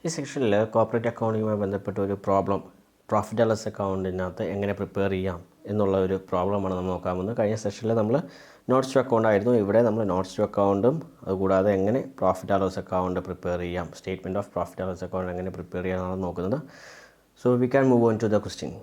ഈ സെക്ഷനിൽ കോർപ്പറേറ്റ് അക്കൗണ്ടിങ്ങുമായി ബന്ധപ്പെട്ട ഒരു പ്രോബ്ലം പ്രോഫിറ്റ് ആൻഡ് ലോസ് അക്കൗണ്ടിനകത്ത് എങ്ങനെ പ്രിപ്പയർ ചെയ്യാം എന്നുള്ള ഒരു പ്രോബ്ലമാണ് നമ്മൾ നോക്കാൻ പോകുന്നത്. കഴിഞ്ഞ സെഷനിൽ നമ്മൾ നോട്ട്സ് ടു അക്കൗണ്ട് ആയിരുന്നു. ഇവിടെ നമ്മൾ നോട്ട്സ് ടു അക്കൗണ്ടും അതുകൂടാതെ എങ്ങനെ profit and loss account prepare ചെയ്യാം, statement of profit and loss account എങ്ങനെ പ്രിപ്പയർ ചെയ്യാനാണ് നോക്കുന്നത്. So we can move on to the question.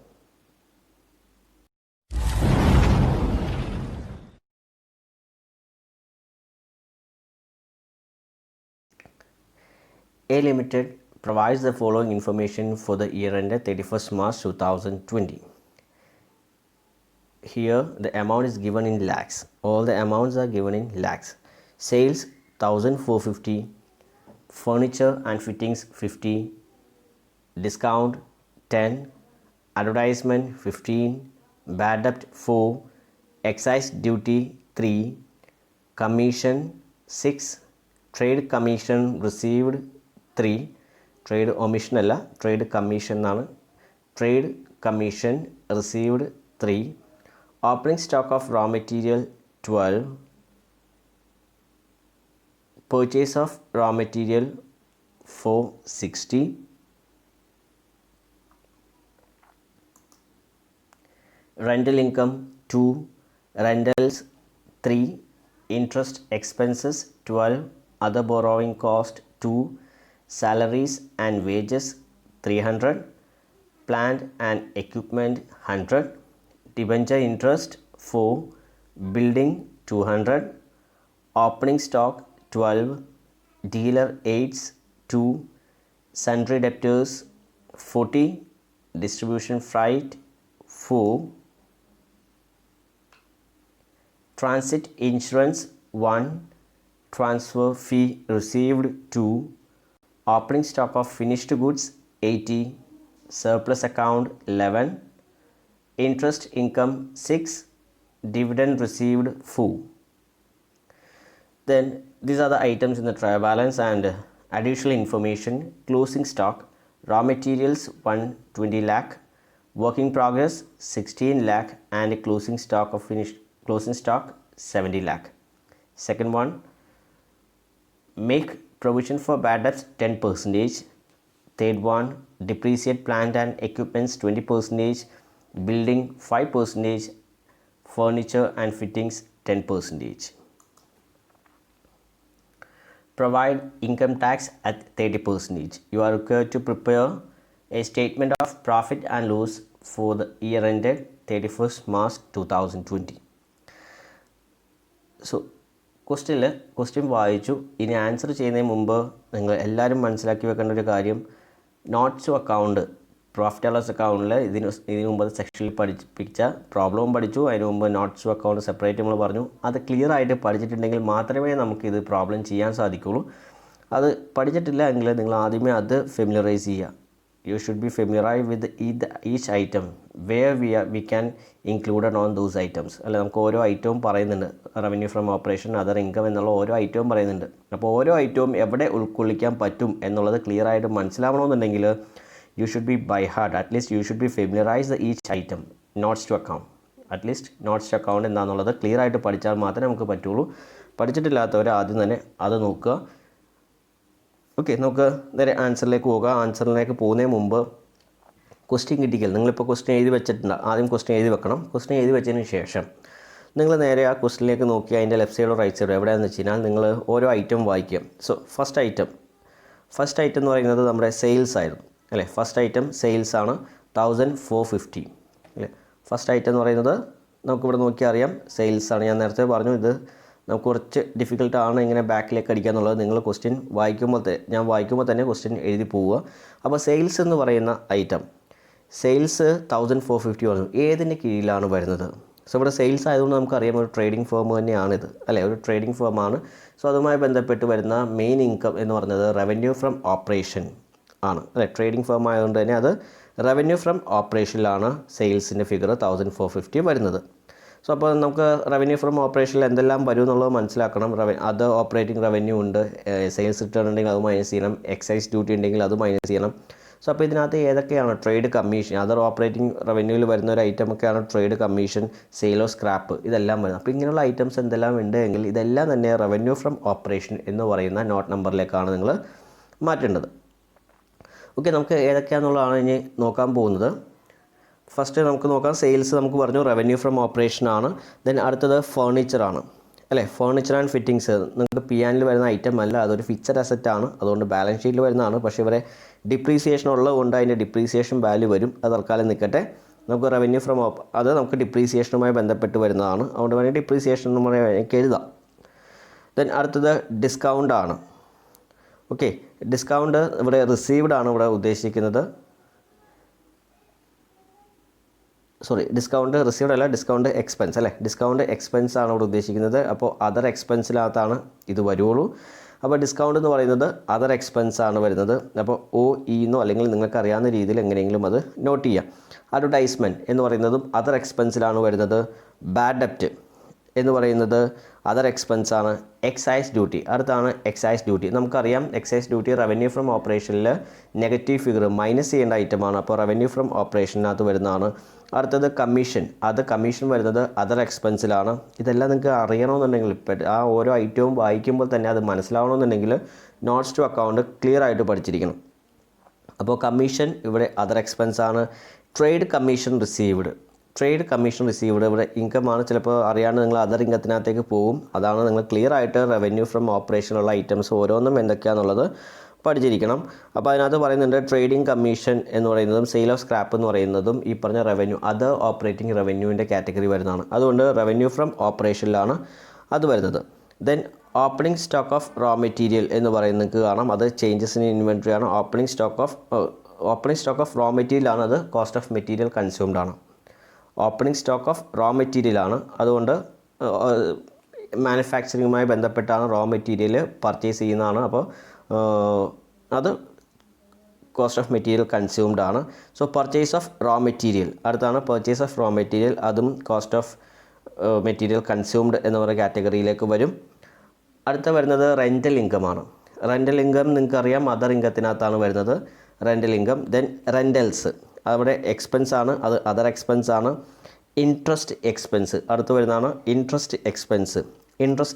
A Limited provides the following information for the year ended 31st March 2020. Here the amount is given in lakhs. All the amounts are given in lakhs. Sales 1450, furniture and fittings 50, discount 10, advertisement 15, bad debt 4, excise duty 3, commission 6, trade commission received 3, trade omission അല്ല, trade commission എന്നാണ്. Trade commission received 3, opening stock of raw material 12, purchase of raw material 460, rental income 2, rentals 3, interest expenses 12, other borrowing cost 2, salaries and wages 300, plant and equipment 100, debenture interest 4, building 200, opening stock 12, dealer aids 2, sundry debtors 40, distribution freight 4, transit insurance 1, transfer fee received 2, opening stock of finished goods 80, surplus account 11, interest income 6, dividend received 4. Then these are the items in the trial balance and additional information. Closing stock, raw materials 120 lakh, work in progress 16 lakh, and closing stock of finished closing stock 70 lakh. Second one, make provision for bad debts 10%. Third one, depreciate plant and equipments 20%, building 5%, furniture and fittings 10%. Provide income tax at 30%. You are required to prepare a statement of profit and loss for the year ended 31st March 2020. So question വായിച്ചു. ഇനി answer ചെയ്യുന്നതിന് മുമ്പ് നിങ്ങൾ എല്ലാവരും മനസ്സിലാക്കി വെക്കേണ്ട ഒരു കാര്യം, notes to account profit and loss അക്കൗണ്ടിൽ ഇതിന് മുമ്പ് സെക്ഷനിൽ പഠിപ്പിച്ച പ്രോബ്ലവും പഠിച്ചു. അതിന് മുമ്പ് നോട്ട്സ് ടു അക്കൗണ്ട് സെപ്പറേറ്റ് നമ്മൾ പറഞ്ഞു. അത് ക്ലിയർ ആയിട്ട് പഠിച്ചിട്ടുണ്ടെങ്കിൽ മാത്രമേ നമുക്കിത് പ്രോബ്ലം ചെയ്യാൻ സാധിക്കുള്ളൂ. അത് പഠിച്ചിട്ടില്ല എങ്കിൽ നിങ്ങൾ ആദ്യമേ അത് ഫെമിലറൈസ് ചെയ്യുക. You should be familiarized with each item where we can included on those items. അല്ല, നമുക്ക് ഓരോ ഐറ്റവും പറയുന്നുണ്ട്. Revenue from operation, other income എന്നുള്ള ഓരോ ഐറ്റവും പറയുന്നുണ്ട്. അപ്പോൾ ഓരോ ഐറ്റവും എവിടെ ഉൾക്കൊള്ളിക്കാൻ പറ്റും എന്നുള്ളത് ക്ലിയർ ആയിട്ട് മനസ്സിലാവണമെന്നുണ്ടെങ്കിൽ you should be by heart, at least you should be familiarise each item. Notes to account, at least notes to account എന്താണെന്നുള്ളത് ക്ലിയർ ആയിട്ട് പഠിച്ചാൽ മാത്രമേ നമുക്ക് പറ്റുള്ളൂ. പഠിച്ചിട്ടില്ലാത്തവർ ആദ്യം തന്നെ അത് നോക്കുക. ഓക്കെ, നമുക്ക് നേരെ ആൻസറിലേക്ക് പോകാം. ആൻസറിലേക്ക് പോകുന്നതിന് മുമ്പ് ക്വസ്റ്റ്യൻ കിട്ടിക്കൽ, നിങ്ങളിപ്പോൾ ക്വസ്റ്റ്യൻ എഴുതി വെച്ചിട്ടുണ്ട്. ആദ്യം ക്വസ്റ്റ്യൻ എഴുതി വെക്കണം. ക്വസ്റ്റ്യൻ എഴുതി വെച്ചതിന് ശേഷം നിങ്ങൾ നേരെ ആ ക്വസ്റ്റ്യനിലേക്ക് നോക്കി അതിൻ്റെ ലെഫ്റ്റ് സൈഡോ റൈറ്റ് സൈഡോ എവിടെയാണെന്ന് വെച്ച് കഴിഞ്ഞാൽ നിങ്ങൾ ഓരോ ഐറ്റം വായിക്കുക. സോ ഫസ്റ്റ് ഐറ്റം എന്ന് പറയുന്നത് നമ്മുടെ സെയിൽസ് ആയിരുന്നു അല്ലേ. ഫസ്റ്റ് ഐറ്റം സെയിൽസ് ആണ്, 1450 അല്ലേ. ഫസ്റ്റ് ഐറ്റം എന്ന് പറയുന്നത് നമുക്കിവിടെ നോക്കിയാൽ അറിയാം സെയിൽസ് ആണ്. ഞാൻ നേരത്തെ പറഞ്ഞു ഇത് നമുക്ക് കുറച്ച് ഡിഫിക്കൽട്ടാണ് ഇങ്ങനെ ബാക്കിലേക്ക് അടിക്കുക എന്നുള്ളത്. നിങ്ങൾ ക്വസ്റ്റ്യൻ ഞാൻ വായിക്കുമ്പോൾ തന്നെ ക്വസ്റ്റ്യൻ എഴുതി പോവുക. അപ്പോൾ സെയിൽസ് എന്ന് പറയുന്ന ഐറ്റം, സെയിൽസ് 1450 പറഞ്ഞു. ഏതിൻ്റെ കീഴിലാണ് വരുന്നത്? സോ ഇവിടെ സെയിൽസ് ആയതുകൊണ്ട് നമുക്കറിയാം ഒരു ട്രേഡിംഗ് ഫേം തന്നെയാണിത് അല്ലേ, ഒരു ട്രേഡിംഗ് ഫേമാണ്. സോ അതുമായി ബന്ധപ്പെട്ട് വരുന്ന മെയിൻ ഇൻകം എന്ന് പറയുന്നത് റവന്യൂ ഫ്രം ഓപ്പറേഷൻ ആണ് അല്ലേ. ട്രേഡിംഗ് ഫേം ആയതുകൊണ്ട് തന്നെ അത് റവന്യൂ ഫ്രം ഓപ്പറേഷനിലാണ് സെയിൽസിൻ്റെ ഫിഗർ 1450 വരുന്നത്. സോ അപ്പോൾ നമുക്ക് റവന്യൂ ഫ്രം ഓപ്പറേഷനിൽ എന്തെല്ലാം വരും എന്നുള്ളത് മനസ്സിലാക്കണം. അത് ഓപ്പറേറ്റിംഗ് റവന്യൂ ഉണ്ട്, സെയിൽസ് റിട്ടേൺ ഉണ്ടെങ്കിൽ അത് മൈനസ് ചെയ്യണം, എക്സൈസ് ഡ്യൂട്ടി ഉണ്ടെങ്കിൽ അത് മൈനസ് ചെയ്യണം. സോ അപ്പോൾ ഇതിനകത്ത് ഏതൊക്കെയാണ് ട്രേഡ് കമ്മീഷൻ, അതർ ഓപ്പറേറ്റിംഗ് റവന്യൂവിൽ വരുന്ന ഒരു ഐറ്റമൊക്കെയാണ് ട്രേഡ് കമ്മീഷൻ, സെയിലോ സ്ക്രാപ്പ്, ഇതെല്ലാം വരുന്നത്. അപ്പോൾ ഇങ്ങനെയുള്ള ഐറ്റംസ് എന്തെല്ലാം ഉണ്ട് എങ്കിൽ ഇതെല്ലാം തന്നെ റവന്യൂ ഫ്രം ഓപ്പറേഷൻ എന്ന് പറയുന്ന നോട്ട് നമ്പറിലേക്കാണ് നിങ്ങൾ മാറ്റേണ്ടത്. ഓക്കെ, നമുക്ക് ഏതൊക്കെയാണെന്നുള്ളതാണ് ഇനി നോക്കാൻ പോകുന്നത്. ഫസ്റ്റ് നമുക്ക് നോക്കാം. സെയിൽസ് നമുക്ക് പറഞ്ഞു, റവന്യൂ ഫ്രം ഓപ്പറേഷൻ ആണ്. ദെൻ അടുത്തത് ഫേർണിച്ചറാണ് അല്ലേ. ഫേർണിച്ചർ ആൻഡ് ഫിറ്റിങ്സ് നിങ്ങൾക്ക് P&L വരുന്ന ഐറ്റം അല്ല, അതൊരു ഫിക്സഡ് അസറ്റ് ആണ്, അതുകൊണ്ട് ബാലൻസ് ഷീറ്റിൽ വരുന്നതാണ്. പക്ഷേ ഇവരെ ഡിപ്രീസിയേഷൻ ഉള്ളതുകൊണ്ട് അതിൻ്റെ ഡിപ്രീസിയേഷൻ വാല്യൂ വരും. അത് തൽക്കാലം നിൽക്കട്ടെ. നമുക്ക് റവന്യൂ ഫ്രം അത് നമുക്ക് ഡിപ്രീസിയേഷനുമായി ബന്ധപ്പെട്ട് വരുന്നതാണ്, അതുകൊണ്ട് വേണമെങ്കിൽ ഡിപ്രീസിയേഷൻ എന്ന് പറയാൻ എനിക്ക് എഴുതാം. ദെൻ അടുത്തത് ഡിസ്കൗണ്ട് ആണ്. ഓക്കെ, ഡിസ്കൗണ്ട് ഇവിടെ റിസീവ്ഡ് ആണ് ഇവിടെ ഉദ്ദേശിക്കുന്നത്. ഡിസ്കൗണ്ട് റിസീവ്ഡ് അല്ല, ഡിസ്കൗണ്ട് എക്സ്പെൻസ് അല്ലേ. ഡിസ്കൗണ്ട് എക്സ്പെൻസ് ആണ് ഇവിടെ ഉദ്ദേശിക്കുന്നത്. അപ്പോൾ അതർ എക്സ്പെൻസിനകത്താണ് ഇത് വരുള്ളൂ. അപ്പോൾ ഡിസ്കൗണ്ട് എന്ന് പറയുന്നത് അതർ എക്സ്പെൻസ് ആണ് വരുന്നത്. അപ്പോൾ OE എന്നോ അല്ലെങ്കിൽ നിങ്ങൾക്ക് അറിയാവുന്ന രീതിയിൽ എങ്ങനെയെങ്കിലും അത് നോട്ട് ചെയ്യാം. അഡ്വർടൈസ്മെൻറ്റ് എന്ന് പറയുന്നതും അതർ എക്സ്പെൻസിലാണ് വരുന്നത്. ബാഡ് ഡെപ്റ്റ് എന്ന് പറയുന്നത് അതർ എക്സ്പെൻസ് ആണ്. എക്സൈസ് ഡ്യൂട്ടി അടുത്താണ്. എക്സൈസ് ഡ്യൂട്ടി നമുക്കറിയാം, എക്സൈസ് ഡ്യൂട്ടി റവന്യൂ ഫ്രം ഓപ്പറേഷനിൽ നെഗറ്റീവ് ഫിഗർ മൈനസ് ചെയ്യേണ്ട ഐറ്റമാണ്. അപ്പോൾ റവന്യൂ ഫ്രം ഓപ്പറേഷനകത്ത് വരുന്നതാണ്. അടുത്തത് കമ്മീഷൻ, അത് കമ്മീഷൻ വരുന്നത് അതർ എക്സ്പെൻസിലാണ്. ഇതെല്ലാം നിങ്ങൾക്ക് അറിയണമെന്നുണ്ടെങ്കിൽ ആ ഓരോ ഐറ്റവും വായിക്കുമ്പോൾ തന്നെ അത് മനസ്സിലാവണമെന്നുണ്ടെങ്കിൽ നോട്ട്സ് ടു അക്കൗണ്ട് ക്ലിയർ ആയിട്ട് പഠിച്ചിരിക്കണം. അപ്പോൾ കമ്മീഷൻ ഇവിടെ അതർ എക്സ്പെൻസ് ആണ്. ട്രേഡ് കമ്മീഷൻ റിസീവ്ഡ് ഇവിടെ ഇൻകമാണ്. ചിലപ്പോൾ അറിയാണ്ട് നിങ്ങൾ അതർ ഇൻകത്തിനകത്തേക്ക് പോകും. അതാണ് നിങ്ങൾ ക്ലിയർ ആയിട്ട് റവന്യൂ ഫ്രം ഓപ്പറേഷനുള്ള ഐറ്റംസ് ഓരോന്നും എന്തൊക്കെയാണെന്നുള്ളത് പഠിച്ചിരിക്കണം. അപ്പോൾ അതിനകത്ത് പറയുന്നുണ്ട് ട്രേഡിംഗ് കമ്മീഷൻ എന്ന് പറയുന്നതും സെയിൽ ഓഫ് സ്ക്രാപ്പ് എന്ന് പറയുന്നതും ഈ പറഞ്ഞ റവന്യൂ അതർ ഓപ്പറേറ്റിംഗ് റവന്യൂവിൻ്റെ കാറ്റഗറി വരുന്നതാണ്. അതുകൊണ്ട് റവന്യൂ ഫ്രം ഓപ്പറേഷനിലാണ് അത് വരുന്നത്. Then opening stock of raw material എന്ന് പറയുന്നത് നിങ്ങൾക്ക് കാണാം, അത് ചേഞ്ചസ് ഇൻ ഇൻവെൻട്രി ആണ്. ഓപ്പണിംഗ് സ്റ്റോക്ക് ഓഫ് റോ മെറ്റീരിയലാണ്, അത് കോസ്റ്റ് ഓഫ് മെറ്റീരിയൽ കൺസ്യൂംഡ് ആണ്. ഓപ്പണിംഗ് സ്റ്റോക്ക് ഓഫ് റോ മെറ്റീരിയലാണ്, അതുകൊണ്ട് മാനുഫാക്ചറിങ്ങുമായി ബന്ധപ്പെട്ടാണ് റോ മെറ്റീരിയൽ പർച്ചേസ് ചെയ്യുന്നതാണ്. അപ്പോൾ അത് കോസ്റ്റ് ഓഫ് മെറ്റീരിയൽ കൺസ്യൂംഡ് ആണ്. So purchase of raw material അടുത്താണ്. പർച്ചേസ് ഓഫ് റോ മെറ്റീരിയൽ അതും കോസ്റ്റ് ഓഫ് മെറ്റീരിയൽ കൺസ്യൂംഡ് എന്ന് പറയുന്ന കാറ്റഗറിയിലേക്ക് വരും. അടുത്ത വരുന്നത് റെൻ്റൽ ഇൻകമാണ്. റെൻ്റൽ ഇൻകം നിങ്ങൾക്കറിയാം അതർ ഇൻകത്തിനകത്താണ് വരുന്നത് റെൻ്റൽ ഇൻകം. ദെൻ റെൻ്റൽസ് അവിടെ എക്സ്പെൻസ് ആണ്, അത് അതർ എക്സ്പെൻസ് ആണ്. ഇൻട്രസ്റ്റ് എക്സ്പെൻസ് അടുത്ത് വരുന്നതാണ്. ഇൻട്രസ്റ്റ്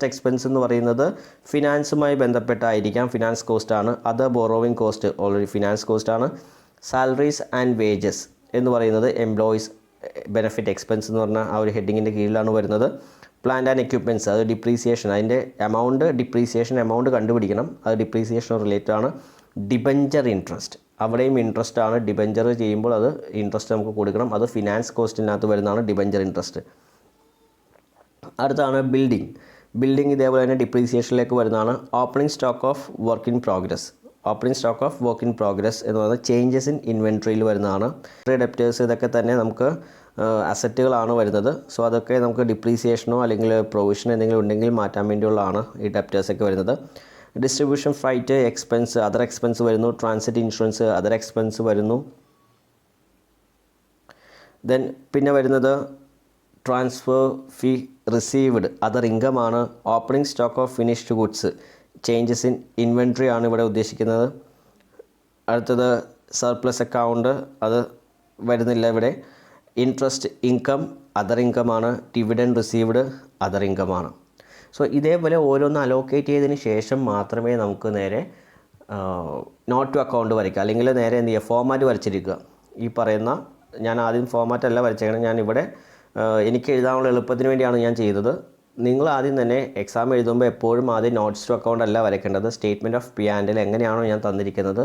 എക്സ്പെൻസ് എന്ന് പറയുന്നത് ഫിനാൻസുമായി ബന്ധപ്പെട്ടായിരിക്കാം, ഫിനാൻസ് കോസ്റ്റ് ആണ്. Other borrowing cost already finance cost ആണ്. സാലറീസ് ആൻഡ് വേജസ് എന്ന് പറയുന്നത് എംപ്ലോയീസ് ബെനിഫിറ്റ് എക്സ്പെൻസ് എന്ന് പറഞ്ഞാൽ ആ ഒരു ഹെഡിങ്ങിൻ്റെ കീഴിലാണ് വരുന്നത്. പ്ലാന്റ് ആൻഡ് എക്യുപ്മെൻറ്റ്സ് അത് ഡിപ്രീസിയേഷൻ, അതിൻ്റെ ഡിപ്രീസിയേഷൻ എമൗണ്ട് കണ്ടുപിടിക്കണം, അത് ഡിപ്രീസിയേഷൻ റിലേറ്റഡ് ആണ്. ഡിബഞ്ചർ ഇൻട്രസ്റ്റ് അവിടെയും ഇൻട്രസ്റ്റ് ആണ്. ഡിബഞ്ചർ ചെയ്യുമ്പോൾ അത് ഇൻട്രസ്റ്റ് നമുക്ക് കൊടുക്കണം, അത് ഫിനാൻസ് കോസ്റ്റിനകത്ത് വരുന്നതാണ് ഡിബഞ്ചർ ഇൻട്രസ്റ്റ്. അടുത്താണ് ബിൽഡിംഗ് ഇതേപോലെ തന്നെ ഡിപ്രീസിയേഷനിലേക്ക് വരുന്നതാണ്. Opening stock of work in progress എന്ന് പറയുന്നത് ചേഞ്ചസ് ഇൻ ഇൻവെൻട്രിയിൽ വരുന്നതാണ്. ഡെപ്റ്റേഴ്സ് ഇതൊക്കെ തന്നെ നമുക്ക് അസറ്റുകളാണ് വരുന്നത്. സോ അതൊക്കെ നമുക്ക് ഡിപ്രീസിയേഷനോ അല്ലെങ്കിൽ പ്രൊവിഷൻ എന്തെങ്കിലും ഉണ്ടെങ്കിൽ മാറ്റാൻ വേണ്ടിയുള്ളതാണ് ഈ ഡെപ്റ്റേഴ്സൊക്കെ വരുന്നത്. Distribution freight expense other expense വരുന്നു. ട്രാൻസിറ്റ് ഇൻഷുറൻസ് അതർ എക്സ്പെൻസ് വരുന്നു. ദെൻ പിന്നെ വരുന്നത് transfer fee received other income ആണ്. Opening stock of finished goods changes in inventory ആണ് ഇവിടെ ഉദ്ദേശിക്കുന്നത്. അടുത്തത് സർപ്ലസ് അക്കൗണ്ട് അത് വരുന്നില്ല ഇവിടെ. ഇൻട്രസ്റ്റ് ഇൻകം അതർ ഇൻകം ആണ്. ഡിവിഡൻഡ് റിസീവ്ഡ് അതർ ഇൻകം ആണ്. സോ ഇതേപോലെ ഓരോന്ന് അലോക്കേറ്റ് ചെയ്തതിന് ശേഷം മാത്രമേ നമുക്ക് നേരെ നോട്ട് ടു അക്കൗണ്ട് വരയ്ക്കുക, അല്ലെങ്കിൽ നേരെ എന്ത് ചെയ്യുക ഫോമാറ്റ് വരച്ചിരിക്കുക. ഈ പറയുന്ന ഞാൻ ആദ്യം ഫോമാറ്റ് അല്ല വരച്ചേക്കണം, ഞാനിവിടെ എനിക്ക് എഴുതാനുള്ള എളുപ്പത്തിന് വേണ്ടിയാണ് ഞാൻ ചെയ്തത്. നിങ്ങൾ ആദ്യം തന്നെ എക്സാം എഴുതുമ്പോൾ എപ്പോഴും ആദ്യം നോട്ട്സ് ടു അക്കൗണ്ട് അല്ല വരയ്ക്കേണ്ടത്. സ്റ്റേറ്റ്മെൻറ്റ് ഓഫ് P&L എങ്ങനെയാണോ ഞാൻ തന്നിരിക്കുന്നത്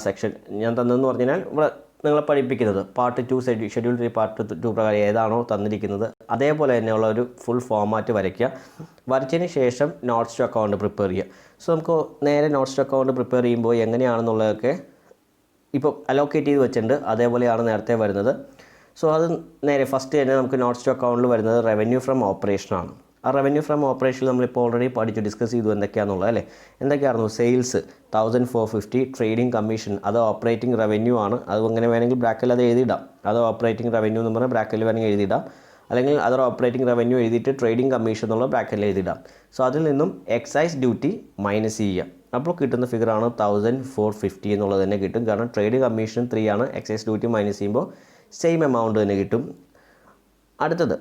സെക്ഷൻ ഞാൻ തന്നതെന്ന് പറഞ്ഞു കഴിഞ്ഞാൽ ഇവിടെ നിങ്ങളെ പഠിപ്പിക്കുന്നത് പാർട്ട് 2 ഷെഡ്യൂൾ 3 പാർട്ട് 2 പ്രകാരം ഏതാണോ തന്നിരിക്കുന്നത് അതേപോലെ തന്നെയുള്ള ഒരു ഫുൾ ഫോമാറ്റ് വരയ്ക്കുക. വരച്ചതിന് ശേഷം നോട്ട്സ് ടു അക്കൗണ്ട് പ്രിപ്പയർ ചെയ്യുക. സോ നമുക്ക് നേരെ നോട്ട്സ് ടു അക്കൗണ്ട് പ്രിപ്പയർ ചെയ്യുമ്പോൾ എങ്ങനെയാണെന്നുള്ളതൊക്കെ ഇപ്പോൾ അലോക്കേറ്റ് ചെയ്ത് വെച്ചിട്ടുണ്ട്, അതേപോലെയാണ് നേരത്തെ വരുന്നത്. സോ അത് നേരെ ഫസ്റ്റ് തന്നെ നമുക്ക് നോട്ട്സ് ടു അക്കൗണ്ടിൽ വരുന്നത് റവന്യൂ ഫ്രം ഓപ്പറേഷനാണ്. ആ റവന്യൂ ഫ്രം ഓപ്പറേഷൻ നമ്മളിപ്പോൾ ഓൾറെഡി ഡിസ്കസ് ചെയ്തു എന്തൊക്കെയാണെന്നുള്ളത് അല്ലേ. എന്തൊക്കെയായിരുന്നു? സെയിൽസ് 1450, ട്രേഡിംഗ് കമ്മീഷൻ അത് ഓപ്പറേറ്റിംഗ് റവന്യൂ ആണ്. അത് അങ്ങനെ വേണമെങ്കിൽ ബ്രാക്കറ്റിൽ അത് എഴുതിയിടാം. അത് ഓപ്പറേറ്റിംഗ് റവന്യൂ എന്ന് പറഞ്ഞാൽ ബ്രാക്കറ്റിൽ വേണമെങ്കിൽ എഴുതിയിടാം, അല്ലെങ്കിൽ അതർ ഓപ്പറേറ്റിംഗ് റവന്യൂ എഴുതിയിട്ട് ട്രേഡിംഗ് കമ്മീഷൻ എന്നുള്ള ബ്രാക്കറ്റിൽ എഴുതിയിടാം. സോ അതിൽ നിന്നും എക്സൈസ് ഡ്യൂട്ടി മൈനസ് ചെയ്യുക. അപ്പോൾ കിട്ടുന്ന ഫിഗറാണ് 1450 എന്നുള്ളത് തന്നെ കിട്ടും. കാരണം ട്രേഡ് കമ്മീഷൻ 3 ആണ്, എക്സൈസ് ഡ്യൂട്ടി മൈനസ് ചെയ്യുമ്പോൾ സെയിം എമൗണ്ട് തന്നെ കിട്ടും. അടുത്തത്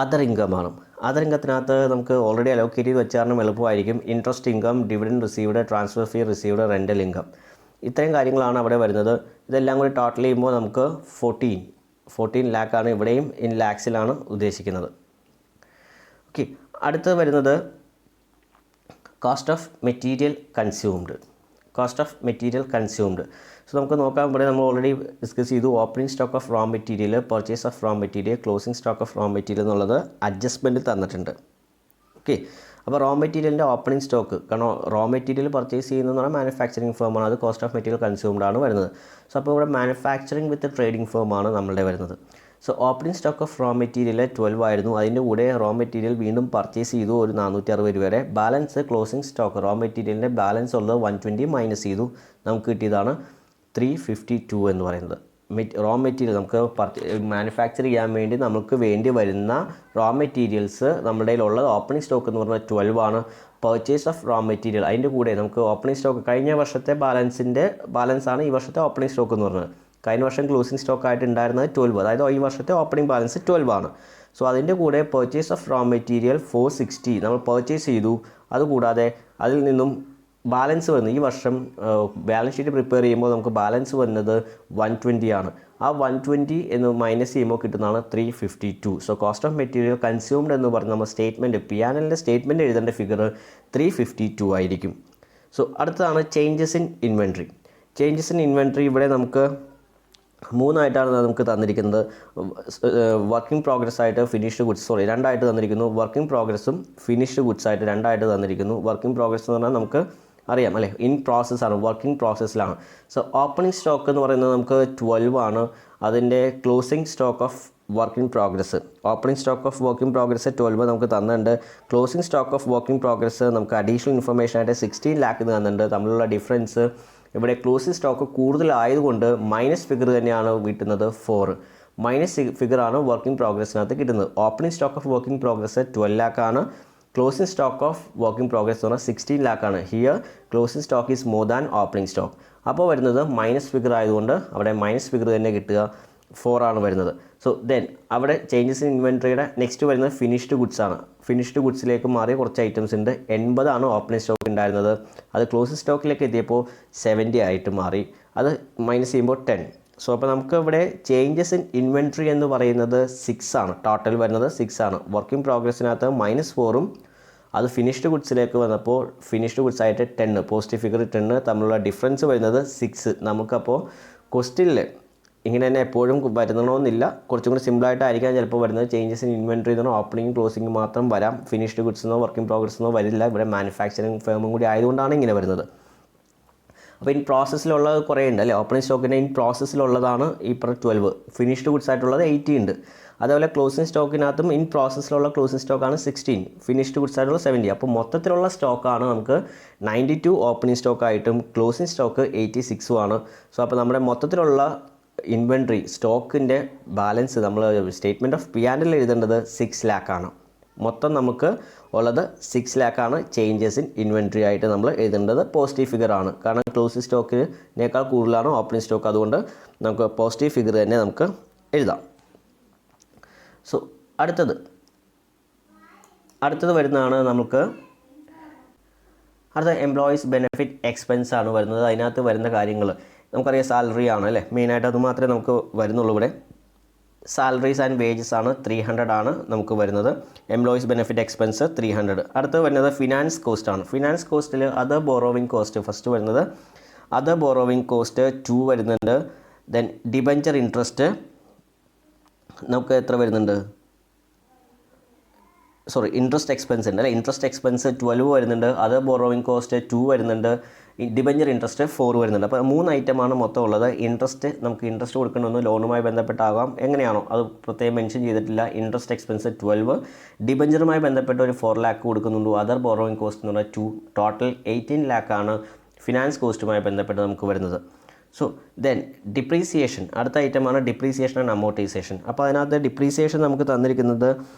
അതർ ഇൻകമാണ്. അതർ ഇൻകത്തിനകത്ത് നമുക്ക് ഓൾറെഡി അലോക്കേറ്റ് ചെയ്ത് വെച്ചാൽ എളുപ്പമായിരിക്കും. Interest income, dividend received, transfer fee received, rental income ഇത്രയും കാര്യങ്ങളാണ് അവിടെ വരുന്നത്. ഇതെല്ലാം കൂടി ടോട്ടൽ ചെയ്യുമ്പോൾ നമുക്ക് 14 ലാക്കാണ് ഇവിടെയും ഇൻ ലാക്സിലാണ് ഉദ്ദേശിക്കുന്നത്. ഓക്കെ, അടുത്തത് വരുന്നത് cost of material consumed. So നമുക്ക് നോക്കാം. ഇവിടെ നമ്മൾ ഓൾറെഡി ഡിസ്കസ് ചെയ്തു. Opening stock of raw material, purchase of raw material, closing stock of raw material എന്നുള്ളത് അഡ്ജസ്റ്റ്മെൻറ്റ് തന്നിട്ടുണ്ട്. ഓക്കെ, അപ്പോൾ റോ മെറ്റീരിയലിൻ്റെ ഓപ്പണിംഗ് സ്റ്റോക്ക്, കാരണം റോ മെറ്റീരിയൽ പർച്ചേസ് ചെയ്യുന്നതെന്ന് പറഞ്ഞാൽ മാനുഫാക്ചറിങ് ഫേമാണ്, അത് കോസ്റ്റ് ഓഫ് മെറ്റീരിയൽ കൺസ്യൂംഡ് ആണ് വരുന്നത്. സോ അപ്പോൾ ഇവിടെ മാനുഫാക്ചറിങ് വിത്ത് ട്രേഡിംഗ് ഫേമാണ് നമ്മളുടെ വരുന്നത്. So opening stock of raw material 12 ആയിരുന്നു. അതിൻ്റെ കൂടെ റോ മെറ്റീരിയൽ വീണ്ടും പർച്ചേസ് ചെയ്തു ഒരു 460 വരെ. ബാലൻസ് ക്ലോസിംഗ് സ്റ്റോക്ക് റോ മെറ്റീരിയലിൻ്റെ ബാലൻസ് ഉള്ളത് 120 മൈനസ് ചെയ്തു. നമുക്ക് കിട്ടിയതാണ് 352 എന്ന് പറയുന്നത്. റോ മെറ്റീരിയൽ നമുക്ക് മാനുഫാക്ചർ ചെയ്യാൻ വേണ്ടി നമുക്ക് വേണ്ടി വരുന്ന റോ മെറ്റീരിയൽസ് നമ്മുടെ കയ്യിലുള്ളത് ഓപ്പണിംഗ് സ്റ്റോക്ക് എന്ന് പറഞ്ഞാൽ 12 ആണ്. പർച്ചേസ് ഓഫ് റോ മെറ്റീരിയൽ അതിൻ്റെ കൂടെ നമുക്ക് ഓപ്പണിംഗ് സ്റ്റോക്ക് കഴിഞ്ഞ വർഷത്തെ ബാലൻസാണ് ഈ വർഷത്തെ ഓപ്പണിംഗ് സ്റ്റോക്ക് എന്ന് പറഞ്ഞത്. കഴിഞ്ഞ വർഷം ക്ലോസിംഗ് സ്റ്റോക്ക് ആയിട്ട് ഉണ്ടായിരുന്നത് 12, അതായത് ഈ വർഷത്തെ ഓപ്പണിംഗ് ബാലൻസ് 12 ആണ്. സോ അതിൻ്റെ കൂടെ പർച്ചേസ് ഓഫ് റോ മെറ്റീരിയൽ 460 നമ്മൾ പർച്ചേസ് ചെയ്തു. അതുകൂടാതെ അതിൽ നിന്നും ബാലൻസ് വന്നു. ഈ വർഷം ബാലൻസ് ഷീറ്റ് പ്രിപ്പയർ ചെയ്യുമ്പോൾ നമുക്ക് ബാലൻസ് വന്നത് 120 ആണ്. ആ 120 എന്ന് മൈനസ് ചെയ്യുമ്പോൾ കിട്ടുന്നതാണ് 352. So cost of material consumed എന്ന് പറഞ്ഞ് നമ്മൾ സ്റ്റേറ്റ്മെൻറ്റ് P&Lൻ്റെ സ്റ്റേറ്റ്മെൻറ്റ് എഴുതേണ്ട ഫിഗർ 352 ആയിരിക്കും. സോ അടുത്തതാണ് ചേഞ്ചസ് ഇൻ ഇൻവെൻട്രി. ഇവിടെ നമുക്ക് 3 ആയിട്ടാണ് നമുക്ക് തന്നിരിക്കുന്നത്. വർക്കിംഗ് പ്രോഗ്രസ് ആയിട്ട് ഫിനിഷ്ഡ് ഗുഡ്സ്, 2 ആയിട്ട് തന്നിരിക്കുന്നു. വർക്കിംഗ് പ്രോഗ്രസ്സും ഫിനിഷ്ഡ് ഗുഡ്സ് ആയിട്ട് 2 ആയിട്ട് തന്നിരിക്കുന്നു. വർക്കിംഗ് പ്രോഗ്രസ് എന്ന് പറഞ്ഞാൽ നമുക്ക് അറിയാം അല്ലേ, ഇൻ പ്രോസസ്സാണ്, വർക്കിംഗ് പ്രോസസ്സിലാണ്. സോ ഓപ്പണിംഗ് സ്റ്റോക്ക് എന്ന് പറയുന്നത് നമുക്ക് 12 ആണ്. അതിൻ്റെ closing stock of working progress, opening stock of working progress 12 നമുക്ക് തന്നിട്ടുണ്ട്. Closing stock of working progress നമുക്ക് അഡീഷണൽ ഇൻഫർമേഷൻ ആയിട്ട് 16 ലാക്ക് തന്നിട്ടുണ്ട്. തമ്മിലുള്ള ഡിഫറൻസ് ഇവിടെ ക്ലോസിംഗ് സ്റ്റോക്ക് കൂടുതലായതുകൊണ്ട് മൈനസ് ഫിഗർ തന്നെയാണ് കിട്ടുന്നത്. 4 മൈനസ് ഫിഗറാണ് വർക്കിംഗ് പ്രോഗ്രസ്സിനകത്ത് കിട്ടുന്നത്. Opening stock of working progress 12 ലാക്കാണ്. Closing stock of working progress എന്ന് പറഞ്ഞാൽ 16 ലാക്കാണ്. Here closing stock is more than opening stock. അപ്പോൾ വരുന്നത് മൈനസ് ഫിഗർ ആയതുകൊണ്ട് അവിടെ മൈനസ് ഫിഗർ തന്നെ കിട്ടുക, 4 ആണ് വരുന്നത്. സോ ദെൻ അവിടെ ചേഞ്ചസ് ഇൻ ഇൻവെൻട്രിയുടെ നെക്സ്റ്റ് വരുന്നത് ഫിനിഷ്ഡ് ഗുഡ്സ് ആണ്. ഫിനിഷ്ഡ് ഗുഡ്സിലേക്ക് മാറിയ കുറച്ച് ഐറ്റംസ് ഉണ്ട്. 80 ആണ് ഓപ്പണിംഗ് സ്റ്റോക്ക് ഉണ്ടായിരുന്നത്. അത് ക്ലോസിംഗ് സ്റ്റോക്കിലേക്ക് എത്തിയപ്പോൾ 70 ആയിട്ട് മാറി. അത് മൈനസ് ചെയ്യുമ്പോൾ 10. സോ അപ്പോൾ നമുക്ക് ഇവിടെ ചേഞ്ചസ് ഇൻ ഇൻവെൻട്രി എന്ന് പറയുന്നത് 6 ആണ്. ടോട്ടൽ വരുന്നത് 6 ആണ്. വർക്കിംഗ് പ്രോഗ്രസ്സിനകത്ത് -4ഉം അത് ഫിനിഷ്ഡ് ഗുഡ്സിലേക്ക് വന്നപ്പോൾ ഫിനിഷ്ഡ് ഗുഡ്സ് ആയിട്ട് 10, പോസിറ്റീവ് ഫിഗർ 10 തമ്മിലുള്ള ഡിഫറൻസ് വരുന്നത് 6. നമുക്കപ്പോൾ ക്വസ്റ്റ്യനിൽ ഇങ്ങനെ തന്നെ എപ്പോഴും വരുന്നണമെന്നില്ല, കുറച്ചും കൂടി സിമ്പിളായിട്ടായിരിക്കാം ചിലപ്പോൾ വരുന്നത്. ചേഞ്ചസ് ഇൻ ഇൻവെൻട്രി എന്നോ ഓപ്പണിംഗ് ക്ലോസിംഗ് മാത്രം വരാം, ഫിനിഷ്ഡ് ഗുഡ്സ് എന്നോ വർക്കിംഗ് പ്രോഗ്രസ് എന്നോ വരില്ല. ഇവിടെ മാനുഫാക്ചറിങ് ഫേമും കൂടി ആയതുകൊണ്ടാണ് ഇങ്ങനെ വരുന്നത്. അപ്പോൾ ഇൻ പ്രോസസ്സിലുള്ളത് കുറേ ഉണ്ട് അല്ലേ. ഓപ്പണിംഗ് സ്റ്റോക്കിൻ്റെ ഇൻ പ്രോസസ്സിലുള്ളതാണ് ഈ 12, ഫിനിഷ്ഡ് ഗുഡ്സ് ആയിട്ടുള്ളത് 80 ഉണ്ട്. അതേപോലെ ക്ലോസിംഗ് സ്റ്റോക്കിനകത്തും ഇൻ പ്രോസസ്സിലുള്ള ക്ലോസിംഗ് സ്റ്റോക്കാണ് 16, ഫിനിഷ്ഡ് ഗുഡ്സ് ആയിട്ടുള്ള 70. അപ്പോൾ മൊത്തത്തിലുള്ള സ്റ്റോക്കാണ് നമുക്ക് 92 ഓപ്പണിംഗ് സ്റ്റോക്കായിട്ടും ക്ലോസിംഗ് സ്റ്റോക്ക് 86 ആണ്. സോ അപ്പോൾ നമ്മുടെ മൊത്തത്തിലുള്ള ഇൻവെൻട്രി സ്റ്റോക്കിൻ്റെ ബാലൻസ് നമ്മൾ സ്റ്റേറ്റ്മെൻറ്റ് ഓഫ് P&L എഴുതേണ്ടത് 6 ലാക്കാണ്. മൊത്തം നമുക്ക് ഉള്ളത് 6 ലാക്കാണ്. ചേഞ്ചസ് ഇൻ ഇൻവെൻട്രി ആയിട്ട് നമ്മൾ എഴുതേണ്ടത് പോസിറ്റീവ് ഫിഗർ ആണ്. കാരണം ക്ലോസിംഗ് സ്റ്റോക്കിനേക്കാൾ കൂടുതലാണ് ഓപ്പണിംഗ് സ്റ്റോക്ക്, അതുകൊണ്ട് നമുക്ക് പോസിറ്റീവ് ഫിഗർ തന്നെ നമുക്ക് എഴുതാം. സോ അടുത്തത് വരുന്നതാണ് നമുക്ക് അടുത്ത എംപ്ലോയീസ് ബെനിഫിറ്റ് എക്സ്പെൻസ് ആണ് വരുന്നത്. അതിനകത്ത് വരുന്ന കാര്യങ്ങൾ നമുക്കറിയാം, സാലറി ആണ് അല്ലേ മെയിനായിട്ട്, അത് മാത്രമേ നമുക്ക് വരുന്നുള്ളൂ. ഇവിടെ സാലറീസ് ആൻഡ് വേജസ് ആണ് 300 ആണ് നമുക്ക് വരുന്നത്. Employees benefit expense 300. അടുത്ത് വരുന്നത് ഫിനാൻസ് കോസ്റ്റ് ആണ്. ഫിനാൻസ് കോസ്റ്റിൽ അതർ ബോറോവിങ് കോസ്റ്റ് ഫസ്റ്റ് വരുന്നത്. അതർ ബോറോവിങ് കോസ്റ്റ് 2 വരുന്നുണ്ട്. ദെൻ ഡിബഞ്ചർ ഇൻട്രസ്റ്റ് നമുക്ക് എത്ര വരുന്നുണ്ട്, ഇൻട്രസ്റ്റ് എക്സ്പെൻസ് ഉണ്ട് അല്ലേ. ഇൻട്രസ്റ്റ് എക്സ്പെൻസ് 12 വരുന്നുണ്ട്. അതർ ബോറോവിങ് കോസ്റ്റ് 2 വരുന്നുണ്ട്. ഡിബഞ്ചർ ഇൻട്രസ്റ്റ് 4 വരുന്നുണ്ട്. അപ്പോൾ 3 ഐറ്റമാണ് മൊത്തം ഉള്ളത്. ഇൻട്രസ്റ്റ് നമുക്ക് ഇൻട്രസ്റ്റ് കൊടുക്കണമെന്ന് ലോണുമായി ബന്ധപ്പെട്ടാകാം, എങ്ങനെയാണോ അത് പ്രത്യേകം മെൻഷൻ ചെയ്തിട്ടില്ല. ഇൻട്രസ്റ്റ് എക്സ്പെൻസ് 12, ഡിബഞ്ചറുമായി ബന്ധപ്പെട്ട് ഒരു 4 ലാക്ക് കൊടുക്കുന്നുണ്ട്. അതർ ബോറോവിങ് കോസ്റ്റ് എന്ന് പറഞ്ഞാൽ 2, ടോട്ടൽ 18 ലാക്കാണ് ഫിനാൻസ് കോസ്റ്റുമായി ബന്ധപ്പെട്ട് നമുക്ക് വരുന്നത്. സോ ദെൻ ഡിപ്രീസിയേഷൻ, അടുത്ത ഐറ്റമാണ് ഡിപ്രീസിയേഷൻ ആൻഡ് അമോർട്ടൈസേഷൻ. അപ്പോൾ അതിനകത്ത് ഡിപ്രീസിയേഷൻ നമുക്ക് തന്നിരിക്കുന്നത്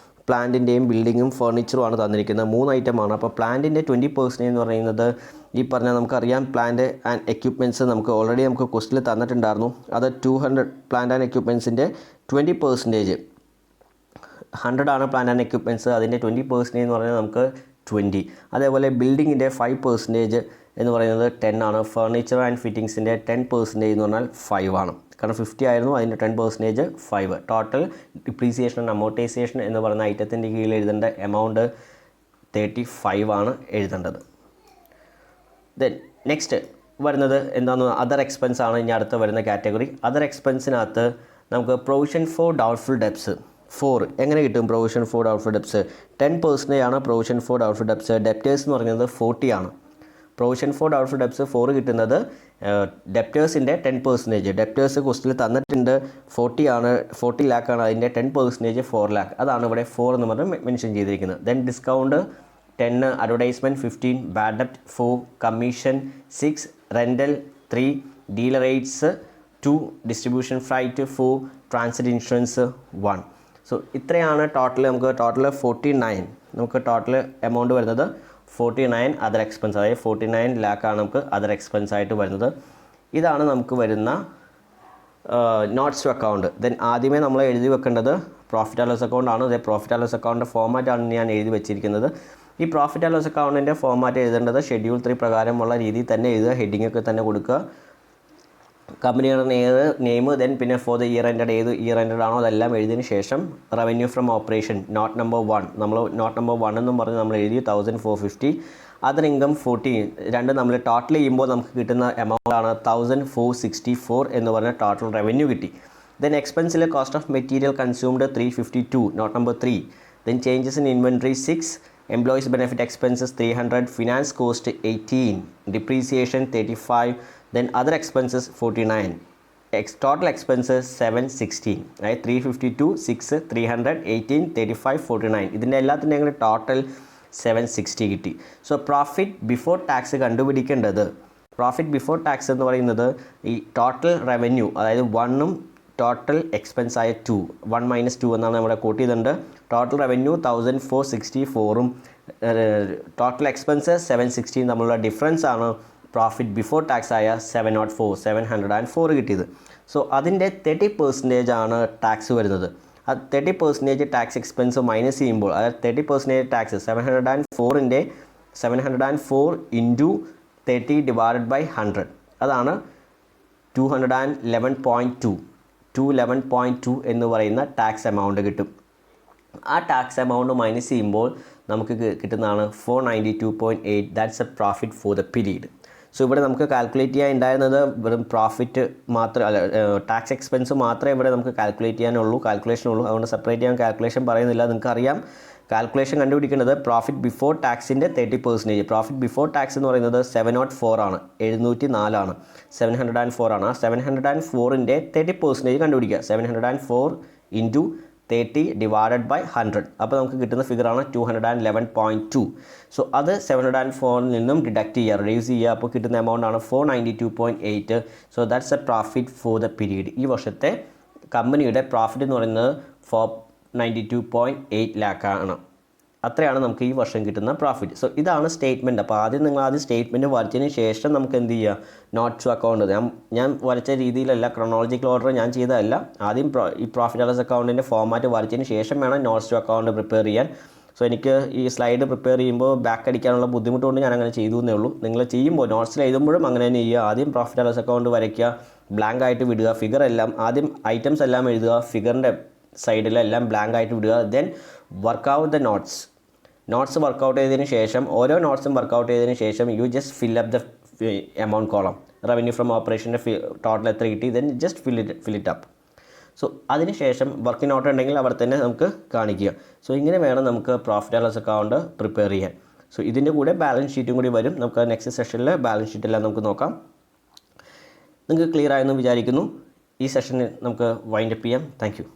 പ്ലാന്റിൻ്റെയും ബിൽഡിങ്ങും ഫർണിച്ചറുമാണ് തന്നിരിക്കുന്നത്. 3 ഐറ്റമാണ്. അപ്പോൾ പ്ലാന്റിൻ്റെ 20% എന്ന് പറയുന്നത് ഈ പറഞ്ഞാൽ നമുക്കറിയാം, പ്ലാന്റ് ആൻഡ് എക്യുപ്മെൻറ്റ്സ് നമുക്ക് ഓൾറെഡി നമുക്ക് ക്വസ്റ്റിൽ തന്നിട്ടുണ്ടായിരുന്നു. അത് 200 പ്ലാന്റ് ആൻഡ് എക്യുപ്മെൻറ്റ്സിൻ്റെ 20%, 100 ആണ് പ്ലാന്റ് ആൻഡ് എക്യുപ്മെൻറ്റ്സ്, അതിൻ്റെ 20% എന്ന് പറഞ്ഞാൽ നമുക്ക് 20. അതേപോലെ ബിൽഡിങ്ങിൻ്റെ 5%, എന്ന് പറയുന്നത് 10 ആണ്. ഫർണിച്ചർ ആൻഡ് ഫിറ്റിങ്സിൻ്റെ 10% എന്ന് പറഞ്ഞാൽ 5 ആണ്. കാരണം 50 ആയിരുന്നു, അതിൻ്റെ 10% 5. ടോട്ടൽ ഡിപ്രീസിയേഷൻ ആൻഡ് അമോർട്ടൈസേഷൻ എന്ന് പറയുന്ന ഐറ്റത്തിൻ്റെ കീഴിൽ എഴുതേണ്ട എമൗണ്ട് 35 ആണ് എഴുതേണ്ടത്. ദെൻ നെക്സ്റ്റ് വരുന്നത് എന്താണെന്ന് അതർ എക്സ്പെൻസ് ആണ് ഇനി അടുത്ത് വരുന്ന കാറ്റഗറി. അതർ എക്സ്പെൻസിനകത്ത് നമുക്ക് പ്രൊവിഷൻ ഫോർ ഡൗട്ട്ഫുൾ ഡെപ്സ് 4 എങ്ങനെ കിട്ടും? പ്രൊവിഷൻ ഫോർ ഡൗട്ട്ഫുൾ ഡെപ്സ് 10% ആണ് provision for doubtful debts. Debtors എന്ന് പറയുന്നത് 40 ആണ്. പ്രൊവിഷൻ ഫോർ ഡൗട്ട്ഫുൾ ഡെപ്സ് 4 കിട്ടുന്നത് ഡെപ്റ്റേഴ്സിൻ്റെ 10%. ഡെപ്റ്റേഴ്സ് ക്വസ്റ്റിൽ തന്നിട്ടുണ്ട് 40 ആണ്, 40 lakh ആണ്, അതിൻ്റെ 10% 4 lakh. അതാണ് ഇവിടെ 4 എന്ന് പറഞ്ഞ് മെൻഷൻ ചെയ്തിരിക്കുന്നത്. ദെൻ ഡിസ്കൗണ്ട് 10, അഡ്വർടൈസ്മെൻറ്റ് 15, ബാഡ് ഡെപ്റ്റ് 4, commission 6, rental 3, dealer rates 2, distribution freight 4, transit insurance 1. So ഇത്രയാണ് ടോട്ടൽ. നമുക്ക് ടോട്ടൽ 49, നമുക്ക് ടോട്ടൽ എമൗണ്ട് വരുന്നത് 49 അതർ എക്സ്പെൻസ്, അതായത് 49 lakh ആണ് നമുക്ക് അതർ എക്സ്പെൻസ് ആയിട്ട് വരുന്നത്. ഇതാണ് നമുക്ക് വരുന്ന നോട്ട്സ് ടു അക്കൗണ്ട്. ദെൻ ആദ്യമേ നമ്മൾ എഴുതി വെക്കേണ്ടത് പ്രോഫിറ്റ് ആൻഡ് ലോസ് അക്കൗണ്ട് ആണ്. അതേ പ്രോഫിറ്റ് ആൻഡ് ലോസ് അക്കൗണ്ടിൻ്റെ ഫോമാറ്റാണ് ഞാൻ എഴുതി വെച്ചിരിക്കുന്നത്. ഈ പ്രോഫിറ്റ് ആൻഡ് ലോസ് അക്കൗണ്ടിൻ്റെ ഫോമാറ്റ് എഴുതേണ്ടത് ഷെഡ്യൂൾ 3 പ്രകാരമുള്ള രീതിയിൽ തന്നെ എഴുതുക. ഹെഡിങ്ങൊക്കെ തന്നെ കൊടുക്കുക. കമ്പനിയുടെ നെയിം, ദെൻ പിന്നെ ഫോർ ദ ഇയർ എൻഡഡ് ഏത് ഇയർ എൻഡഡ് ആണോ അതെല്ലാം എഴുതിയതിന് ശേഷം revenue from operation not number 1, നമ്മൾ നോട്ട് നമ്പർ 1 എന്നും പറഞ്ഞ് നമ്മൾ എഴുതി 1450. Other income 14. രണ്ട് നമ്മൾ ടോട്ടൽ ചെയ്യുമ്പോൾ നമുക്ക് കിട്ടുന്ന എമൗണ്ട് ആണ് 1464 എന്ന് പറഞ്ഞ ടോട്ടൽ റവന്യൂ കിട്ടി. ദെൻ എക്സ്പെൻസിൽ cost of material consumed 352 note number 3. Then changes in inventory 6, employees benefit expenses 300, finance cost 18, depreciation 35, then other expenses 49, total expenses 716, right? 352, 6, 300, 18, 35, 49. ഇതിൻ്റെ എല്ലാത്തിൻ്റെയും കൂടെ ടോട്ടൽ 760 കിട്ടി. സോ പ്രോഫിറ്റ് ബിഫോർ ടാക്സ് കണ്ടുപിടിക്കേണ്ടത്, പ്രോഫിറ്റ് ബിഫോർ ടാക്സ് എന്ന് പറയുന്നത് ഈ total revenue, അതായത് 1ഉം total expense ആയ 2, 1 - 2 എന്നാണ് നമ്മുടെ കോട്ട് ചെയ്തിട്ടുണ്ട്. ടോട്ടൽ റവന്യൂ 1464ഉം ടോട്ടൽ എക്സ്പെൻസ് 716 തമ്മിലുള്ള ഡിഫറൻസ് ആണ് പ്രോഫിറ്റ് ബിഫോർ ടാക്സ് ആയ 704 കിട്ടിയത്. സോ അതിൻ്റെ 30% ആണ് ടാക്സ് വരുന്നത്. ആ 30% ടാക്സ് എക്സ്പെൻസ് മൈനസ് ചെയ്യുമ്പോൾ, അതായത് 30% ടാക്സ് 704 ഇൻറ്റു 30 ഡിവൈഡഡ് ബൈ 100, അതാണ് 211.2 എന്ന് പറയുന്ന ടാക്സ് എമൗണ്ട് കിട്ടും. ആ ടാക്സ് എമൗണ്ട് മൈനസ് ചെയ്യുമ്പോൾ നമുക്ക് കിട്ടുന്നതാണ് 492.8. That's A profit for the period. So ഇവിടെ നമുക്ക് കാൽക്കുലേറ്റ് ചെയ്യാൻ ഉണ്ടായിരുന്നത് വെറും പ്രോഫിറ്റ് മാത്രം അല്ല, ടാക്സ് എക്സ്പെൻസ് മാത്രമേ ഇവിടെ നമുക്ക് കാൽക്കുലേറ്റ് ചെയ്യാനുള്ളൂ, കാൽക്കുലേഷനുള്ളൂ. അതുകൊണ്ട് സെപ്പറേറ്റ് ചെയ്യാൻ കാൽക്കുലേഷൻ പറയുന്നില്ല. നിങ്ങൾക്കറിയാം കാൽക്കുലേഷൻ കണ്ടുപിടിക്കേണ്ടത് പ്രോഫിറ്റ് ബിഫോർ ടാക്സിൻ്റെ 30%. പ്രോഫിറ്റ് ബിഫോർ ടാക്സ് എന്ന് പറയുന്നത് 704 ആണ്, 704 ആണ്, 704 ആണ്. ആ 704ൻ്റെ 30% കണ്ടുപിടിക്കുക. 704 ഇൻറ്റു 30 ഡിവൈഡഡ് ബൈ 100, അപ്പോൾ നമുക്ക് കിട്ടുന്ന ഫിഗറാണ് 211.2. സോ അത് 704 നിന്നും ഡിഡക്റ്റ് ചെയ്യുക, റിഡ്യൂസ് ചെയ്യുക. അപ്പോൾ കിട്ടുന്ന എമൗണ്ട് ആണ് 492.8. So that's A profit for the period. ഈ വർഷത്തെ കമ്പനിയുടെ പ്രോഫിറ്റ് എന്ന് പറയുന്നത് 492.8 lakh ആണ്. അത്രയാണ് നമുക്ക് ഈ വർഷം കിട്ടുന്ന പ്രോഫിറ്റ്. സോ ഇതാണ് സ്റ്റേറ്റ്മെൻറ്റ്. അപ്പോൾ ആദ്യം സ്റ്റേറ്റ്മെൻറ്റ് വരച്ചതിന് ശേഷം നമുക്ക് എന്ത് ചെയ്യുക, നോട്ട്സ് ടു അക്കൗണ്ട്. ഞാൻ വരച്ച രീതിയിലല്ല, ക്രോണോളജിക്കൽ ഓർഡർ ഞാൻ ചെയ്തതല്ല. ആദ്യം ഈ പ്രോഫിറ്റ് ആൻഡ് ലോസ് അക്കൗണ്ടിൻ്റെ ഫോമാറ്റ് വരച്ചതിന് ശേഷം വേണം നോട്ട്സ് ടു അക്കൗണ്ട് പ്രിപ്പയർ ചെയ്യാൻ. സോ എനിക്ക് ഈ സ്ലൈഡ് പ്രിപ്പയർ ചെയ്യുമ്പോൾ ബാക്ക് അടിക്കാനുള്ള ബുദ്ധിമുട്ട് കൊണ്ട് ഞാൻ അങ്ങനെ ചെയ്തു എന്നേ ഉള്ളൂ. നിങ്ങൾ ചെയ്യുമ്പോൾ നോട്ട്സിൽ എഴുതുമ്പോഴും അങ്ങനെ തന്നെ ചെയ്യുക. ആദ്യം പ്രോഫിറ്റ് ആൻഡ് ലോസ് അക്കൗണ്ട് വരയ്ക്കുക, ബ്ലാങ്ക് ആയിട്ട് വിടുക. ഫിഗർ എല്ലാം ആദ്യം ഐറ്റംസ് എല്ലാം എഴുതുക, ഫിഗറിൻ്റെ സൈഡിലെല്ലാം ബ്ലാങ്ക് ആയിട്ട് വിടുക. Then workout the notes workout ചെയ്തതിന് ശേഷം, ഓരോ നോട്ട്സും വർക്കൗട്ട് ചെയ്തതിന് ശേഷം you just fill up the amount column. Revenue from ഓപ്പറേഷൻ്റെ ടോട്ടൽ എത്ര കിട്ടി, then just fill it up. So അതിനുശേഷം വർക്ക് നോട്ട് ഉണ്ടെങ്കിൽ അവിടെ തന്നെ നമുക്ക് കാണിക്കുക. സോ ഇങ്ങനെ വേണം നമുക്ക് profit and loss account prepare ചെയ്യാൻ. സോ ഇതിൻ്റെ കൂടെ ബാലൻസ് ഷീറ്റും കൂടി വരും. നമുക്ക് നെക്സ്റ്റ് സെഷനിൽ ബാലൻസ് ഷീറ്റെല്ലാം നമുക്ക് നോക്കാം. നിങ്ങൾക്ക് ക്ലിയർ ആയെന്ന് വിചാരിക്കുന്നു. ഈ സെഷന് നമുക്ക് വൈൻഡപ്പ് ചെയ്യാം. Thank you.